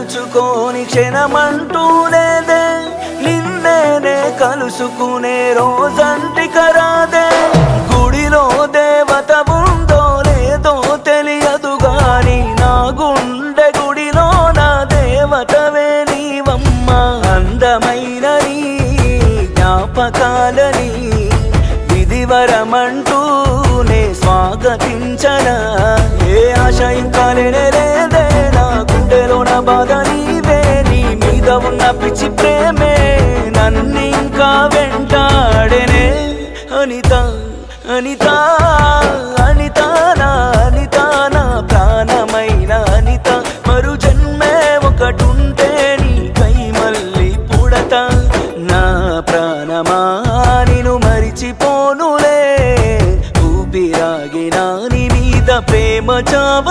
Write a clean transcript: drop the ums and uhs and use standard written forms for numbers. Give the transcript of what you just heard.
తలుచుకోని క్షణమంటూ లేదే, నిన్నేనే కలుసుకునే రోజంటి కరాదే. గుడిలో దేవత ఉందో లేదో తెలియదు గాని, నా గుండె గుడిలో నా దేవతవే నీవమ్మ. అందమైన నీ జ్ఞాపకాలని విధివరమంటూనే స్వాగతించనా. ఏ ఆశ ఇంకా లేదే, నా గుండెలో నా బాధ నీవే. నీ మీద ఉన్న పిచ్చి ప్రేమే నన్నింకా వెంటాడెనే. అనిత అనిత అనిత నా అనిత, నా ప్రాణమైన అనిత. మరు జన్మే ఒకటుంటే నీకై మళ్ళీ పుడతా. నా ప్రాణమా నిన్ను మరిచిపోనులే, ఊపిరాగినా నీ మీద ప్రేమ చావ